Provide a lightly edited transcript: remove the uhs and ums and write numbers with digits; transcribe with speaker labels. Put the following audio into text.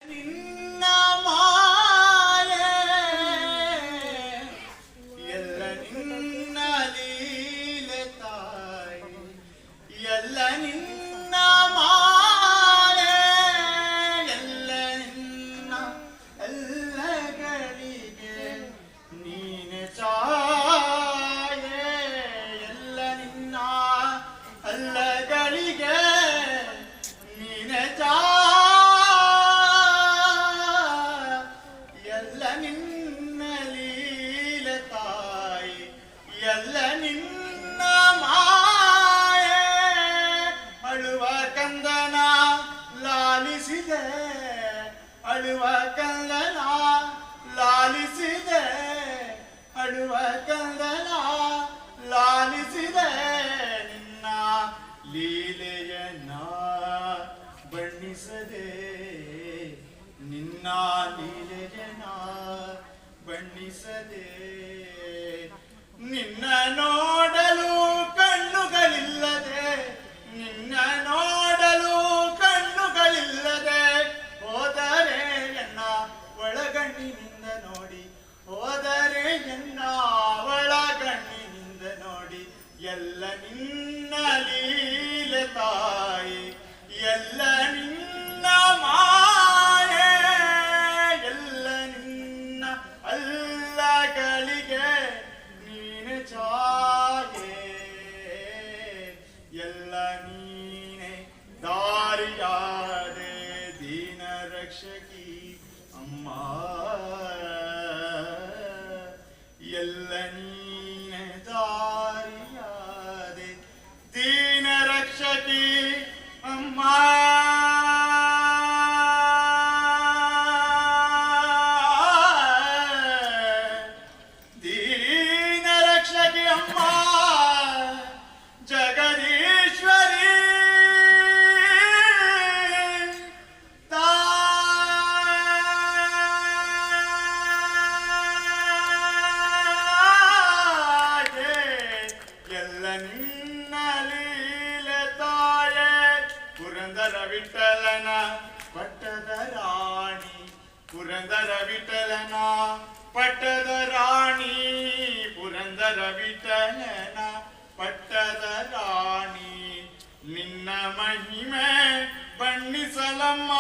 Speaker 1: ನಿನ್ನ ಮಾಯೆ ಎಲ್ಲ ನಿನ್ನ ಲೀಲೆ ತಾಯಿ ಎಲ್ಲ ನಿನ್ನ ಮಾಯೆ ಎಲ್ಲ ನಿನ್ನ ಎಲ್ಲಗಳಿಗೆ ನೀನೆ ಚಾಯೆ ಎಲ್ಲ ನಿನ್ನ ಅಲ್ಲಗಳಿಗೆ ನೀನೆ ಚಾ ಎಲ್ಲ ನಿನ್ನ ಮಾಯೆ ಅಳುವ ಕಂದನ ಲಾಲಿಸಿದೆ ಅಳುವ ಕಂದನ ಲಾಲಿಸಿದೆ ಅಳುವ ಕಂದನ ಲಾಲಿಸಿದೆ ನಿನ್ನ ಲೀಲೆಯನ್ನ ಬಣ್ಣಿಸದೆ ನಿನ್ನ ಲೀಲೆಯನ್ನ ಬಣ್ಣಿಸದೆ ನಿನ್ನ ನೋಡಲು ಕಣ್ಣುಗಳಿಲ್ಲದೆ ನಿನ್ನ ನೋಡಲು ಕಣ್ಣುಗಳಿಲ್ಲದೆ ಹೋದರೆ ಎನ್ನ ಒಳಗಣ್ಣಿನಿಂದ ನೋಡಿ ಹೋದರೆ ಎನ್ನ ಒಳಗಣ್ಣಿನಿಂದ ನೋಡಿ ಎಲ್ಲ ನಿನ್ನ ಲೀಲೆ ತಾಯಿ ಎಲ್ಲ ನಿನ್ನ ಮಾಯೆ ಎಲ್ಲ ನಿನ್ನ ಅಲ್ಲಗಳಿಗೆ ಚಾಯೆ ಎಲ್ಲ ನೀನೆ ದಾರಿಯಾದೆ ದೀನ ರಕ್ಷಕಿ ಅಮ್ಮ ಎಲ್ಲ ನೀನೆ ದಾರಿಯಾದೆ ದೀನ ರಕ್ಷಕಿ ಅಮ್ಮ ಜಗದೀಶ್ವರಿ ತಾಯೆ ಎಲ್ಲ ನಿನ್ನ ಲೀಲೆ ತಾಯೆ ಪುರಂದರ ವಿಠಲನ ಪಟ್ಟದ ರಾಣಿ ಪುರಂದರ ವಿಠಲನ ಪಟ್ಟದ ರಾಣಿ ಪುರಂದರ ವಿಠಲನ ಪಟ್ಟದ ರಾಣಿ ನಿನ್ನ ಮಹಿಮೆ ಬಣ್ಣಿಸಲಮ್ಮ